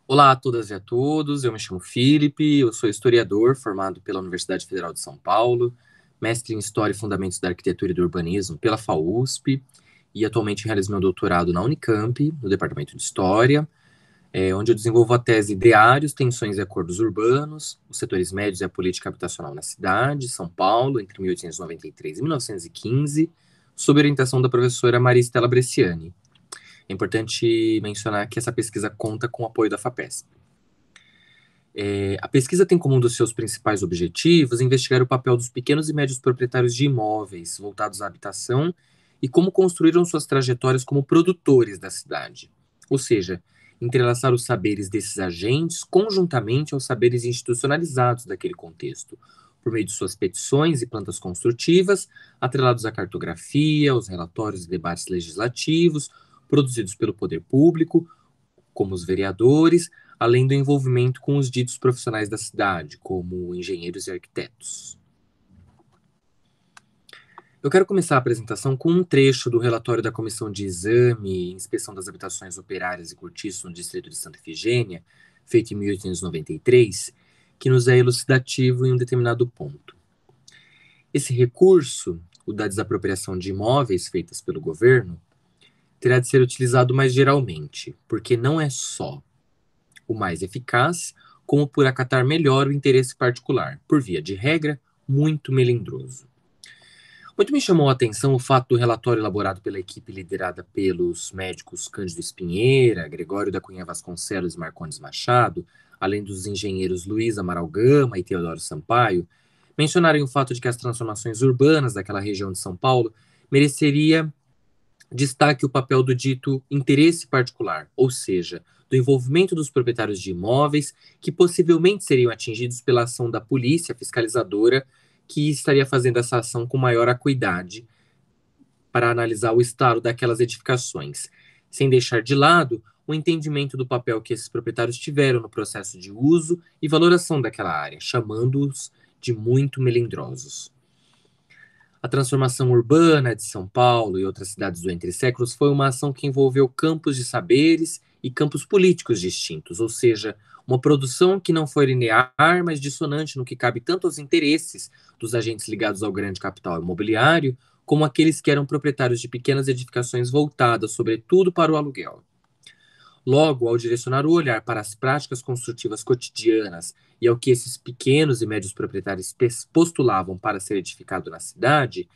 Olá a todas e a todos, eu me chamo Felipe, eu sou historiador formado pela Universidade Federal de São Paulo, mestre em História e Fundamentos da Arquitetura e do Urbanismo pela FAUSP e atualmente realizo meu doutorado na Unicamp, no Departamento de História, onde eu desenvolvo a tese Ideários, Tensões e Acordos Urbanos, os setores médios e a política habitacional na cidade, São Paulo, entre 1893 e 1915, sob orientação da professora Maria Estela Bresciani. É importante mencionar que essa pesquisa conta com o apoio da FAPESP. A pesquisa tem como um dos seus principais objetivos investigar o papel dos pequenos e médios proprietários de imóveis voltados à habitação e como construíram suas trajetórias como produtores da cidade. Ou seja, entrelaçar os saberes desses agentes conjuntamente aos saberes institucionalizados daquele contexto, por meio de suas petições e plantas construtivas, atrelados à cartografia, aos relatórios e debates legislativos produzidos pelo poder público, como os vereadores, além do envolvimento com os ditos profissionais da cidade, como engenheiros e arquitetos. Eu quero começar a apresentação com um trecho do relatório da Comissão de Exame e Inspeção das Habitações Operárias e Cortiço no Distrito de Santa Efigênia, feito em 1893, que nos é elucidativo em um determinado ponto. Esse recurso, o da desapropriação de imóveis feitas pelo governo, terá de ser utilizado mais geralmente, porque não é só o mais eficaz, como por acatar melhor o interesse particular, por via de regra, muito melindroso. Muito me chamou a atenção o fato do relatório elaborado pela equipe liderada pelos médicos Cândido Espinheira, Gregório da Cunha Vasconcelos e Marcondes Machado, além dos engenheiros Luiz Amaral Gama e Teodoro Sampaio, mencionarem o fato de que as transformações urbanas daquela região de São Paulo mereceria destaque o papel do dito interesse particular, ou seja, do envolvimento dos proprietários de imóveis que possivelmente seriam atingidos pela ação da polícia fiscalizadora, que estaria fazendo essa ação com maior acuidade para analisar o estado daquelas edificações, sem deixar de lado o entendimento do papel que esses proprietários tiveram no processo de uso e valoração daquela área, chamando-os de muito melindrosos. A transformação urbana de São Paulo e outras cidades do Entre Séculos foi uma ação que envolveu campos de saberes e campos políticos distintos, ou seja, uma produção que não foi linear, mas dissonante no que cabe tanto aos interesses dos agentes ligados ao grande capital imobiliário, como aqueles que eram proprietários de pequenas edificações voltadas, sobretudo, para o aluguel. Logo, ao direcionar o olhar para as práticas construtivas cotidianas e ao que esses pequenos e médios proprietários postulavam para ser edificado na cidade,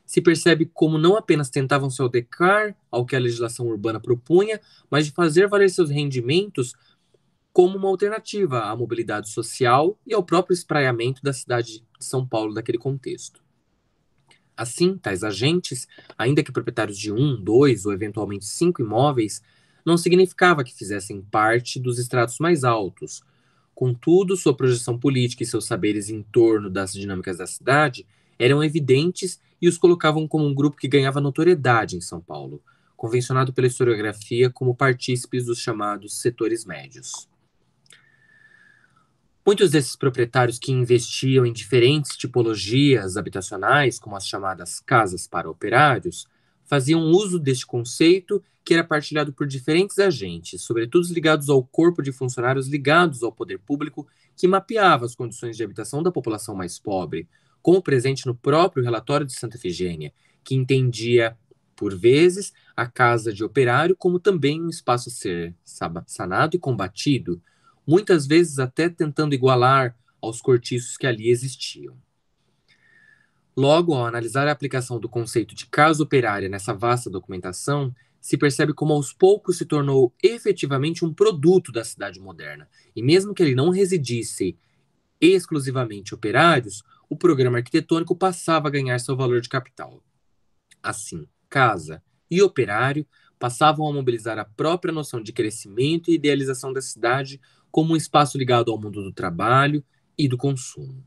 se percebe como não apenas tentavam se adequar ao que a legislação urbana propunha, mas de fazer valer seus rendimentos como uma alternativa à mobilidade social e ao próprio espraiamento da cidade de São Paulo daquele contexto. Assim, tais agentes, ainda que proprietários de um, dois ou eventualmente 5 imóveis, não significava que fizessem parte dos estratos mais altos. Contudo, sua projeção política e seus saberes em torno das dinâmicas da cidade eram evidentes e os colocavam como um grupo que ganhava notoriedade em São Paulo, convencionado pela historiografia como partícipes dos chamados setores médios. Muitos desses proprietários que investiam em diferentes tipologias habitacionais, como as chamadas casas para operários, faziam uso deste conceito que era partilhado por diferentes agentes, sobretudo ligados ao corpo de funcionários ligados ao poder público, que mapeava as condições de habitação da população mais pobre, como presente no próprio relatório de Santa Efigênia, que entendia, por vezes, a casa de operário como também um espaço a ser sanado e combatido, muitas vezes até tentando igualar aos cortiços que ali existiam. Logo, ao analisar a aplicação do conceito de casa operária nessa vasta documentação, se percebe como aos poucos se tornou efetivamente um produto da cidade moderna. E mesmo que ele não residisse exclusivamente operários, o programa arquitetônico passava a ganhar seu valor de capital. Assim, casa e operário passavam a mobilizar a própria noção de crescimento e idealização da cidade como um espaço ligado ao mundo do trabalho e do consumo.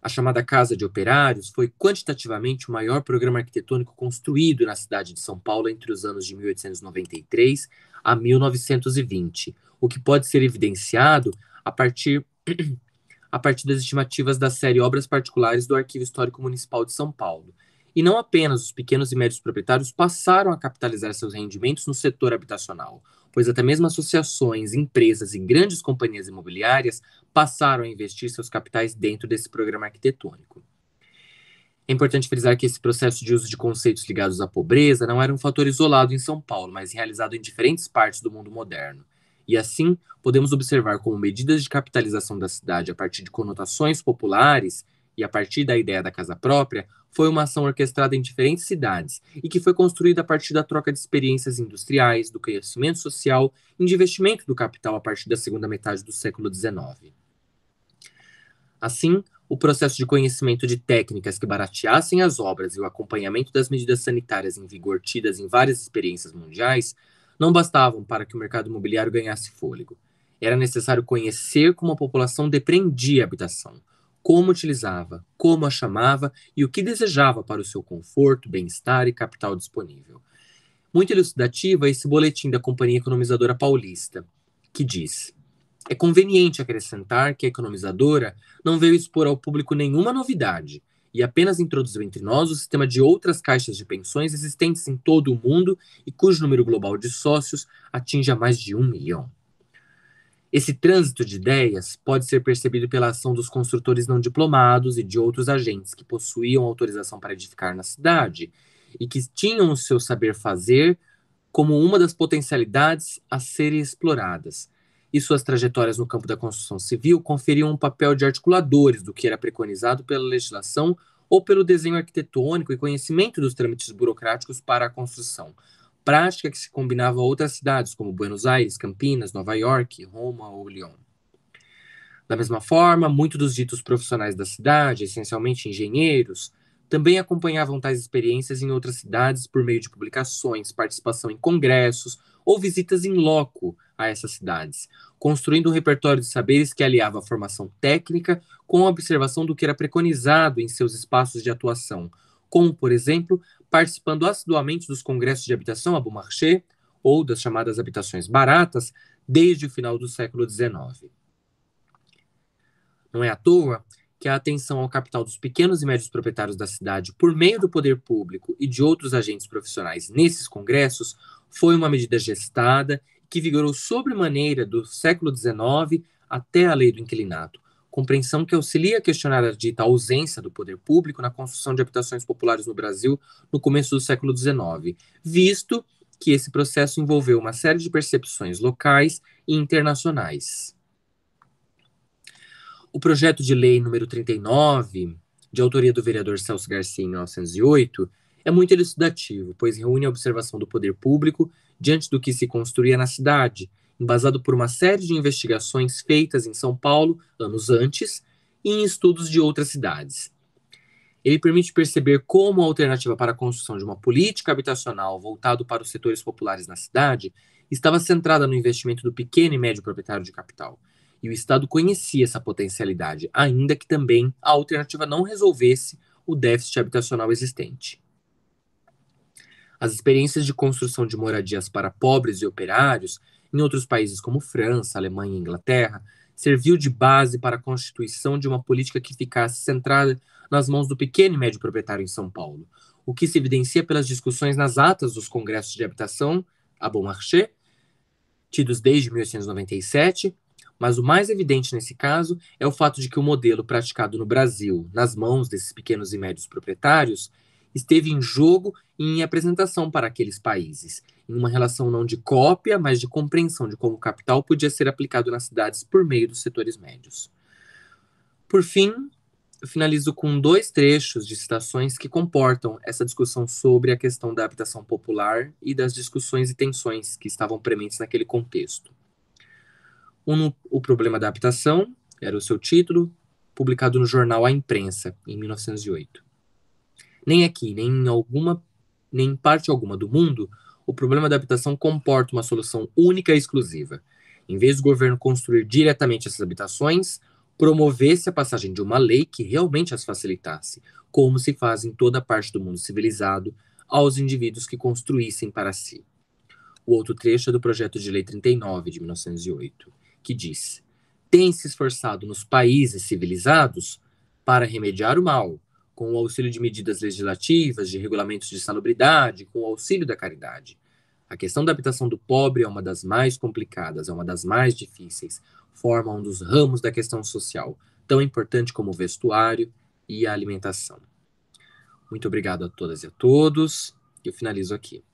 A chamada Casa de Operários foi quantitativamente o maior programa arquitetônico construído na cidade de São Paulo entre os anos de 1893 a 1920, o que pode ser evidenciado a partir das estimativas da série Obras Particulares do Arquivo Histórico Municipal de São Paulo. E não apenas os pequenos e médios proprietários passaram a capitalizar seus rendimentos no setor habitacional. pois até mesmo associações, empresas e grandes companhias imobiliárias passaram a investir seus capitais dentro desse programa arquitetônico. É importante frisar que esse processo de uso de conceitos ligados à pobreza não era um fator isolado em São Paulo, mas realizado em diferentes partes do mundo moderno. E assim, podemos observar como medidas de capitalização da cidade a partir de conotações populares e a partir da ideia da casa própria foi uma ação orquestrada em diferentes cidades e que foi construída a partir da troca de experiências industriais, do crescimento social e de investimento do capital a partir da segunda metade do século XIX. Assim, o processo de conhecimento de técnicas que barateassem as obras e o acompanhamento das medidas sanitárias em vigor tidas em várias experiências mundiais não bastavam para que o mercado imobiliário ganhasse fôlego. Era necessário conhecer como a população depreendia a habitação, como utilizava, como a chamava e o que desejava para o seu conforto, bem-estar e capital disponível. Muito elucidativo é esse boletim da Companhia Economizadora Paulista, que diz: é conveniente acrescentar que a economizadora não veio expor ao público nenhuma novidade e apenas introduziu entre nós o sistema de outras caixas de pensões existentes em todo o mundo e cujo número global de sócios atinge a mais de 1 milhão. Esse trânsito de ideias pode ser percebido pela ação dos construtores não diplomados e de outros agentes que possuíam autorização para edificar na cidade e que tinham o seu saber fazer como uma das potencialidades a serem exploradas, e suas trajetórias no campo da construção civil conferiam um papel de articuladores do que era preconizado pela legislação ou pelo desenho arquitetônico e conhecimento dos trâmites burocráticos para a construção, prática que se combinava a outras cidades como Buenos Aires, Campinas, Nova York, Roma ou Lyon. Da mesma forma, muitos dos ditos profissionais da cidade, essencialmente engenheiros, também acompanhavam tais experiências em outras cidades por meio de publicações, participação em congressos ou visitas in loco a essas cidades, construindo um repertório de saberes que aliava a formação técnica com a observação do que era preconizado em seus espaços de atuação, como, por exemplo, participando assiduamente dos congressos de habitação à bon marché ou das chamadas habitações baratas desde o final do século XIX. Não é à toa que a atenção ao capital dos pequenos e médios proprietários da cidade por meio do poder público e de outros agentes profissionais nesses congressos foi uma medida gestada que vigorou sobremaneira do século XIX até a lei do inquilinato, compreensão que auxilia a questionar a dita ausência do poder público na construção de habitações populares no Brasil no começo do século XIX, visto que esse processo envolveu uma série de percepções locais e internacionais. O projeto de lei número 39, de autoria do vereador Celso Garcia em 1908, é muito elucidativo, pois reúne a observação do poder público diante do que se construía na cidade, embasado por uma série de investigações feitas em São Paulo anos antes e em estudos de outras cidades. Ele permite perceber como a alternativa para a construção de uma política habitacional voltado para os setores populares na cidade estava centrada no investimento do pequeno e médio proprietário de capital. E o Estado conhecia essa potencialidade, ainda que também a alternativa não resolvesse o déficit habitacional existente. As experiências de construção de moradias para pobres e operários, em outros países como França, Alemanha e Inglaterra, serviu de base para a constituição de uma política que ficasse centrada nas mãos do pequeno e médio proprietário em São Paulo, o que se evidencia pelas discussões nas atas dos congressos de habitação, à bon marché, tidos desde 1897, mas o mais evidente nesse caso é o fato de que o modelo praticado no Brasil, nas mãos desses pequenos e médios proprietários, esteve em jogo e em apresentação para aqueles países, em uma relação não de cópia, mas de compreensão de como o capital podia ser aplicado nas cidades por meio dos setores médios. Por fim, eu finalizo com 2 trechos de citações que comportam essa discussão sobre a questão da habitação popular e das discussões e tensões que estavam prementes naquele contexto. O Problema da Habitação, era o seu título, publicado no jornal A Imprensa, em 1908. Nem aqui, nem em parte alguma do mundo, o problema da habitação comporta uma solução única e exclusiva. Em vez do governo construir diretamente essas habitações, promovesse a passagem de uma lei que realmente as facilitasse, como se faz em toda parte do mundo civilizado, aos indivíduos que construíssem para si. O outro trecho é do projeto de lei 39, de 1908, que diz: tem se esforçado nos países civilizados para remediar o mal, com o auxílio de medidas legislativas, de regulamentos de salubridade, com o auxílio da caridade. A questão da habitação do pobre é uma das mais complicadas, é uma das mais difíceis, forma um dos ramos da questão social, tão importante como o vestuário e a alimentação. Muito obrigado a todas e a todos. Eu finalizo aqui.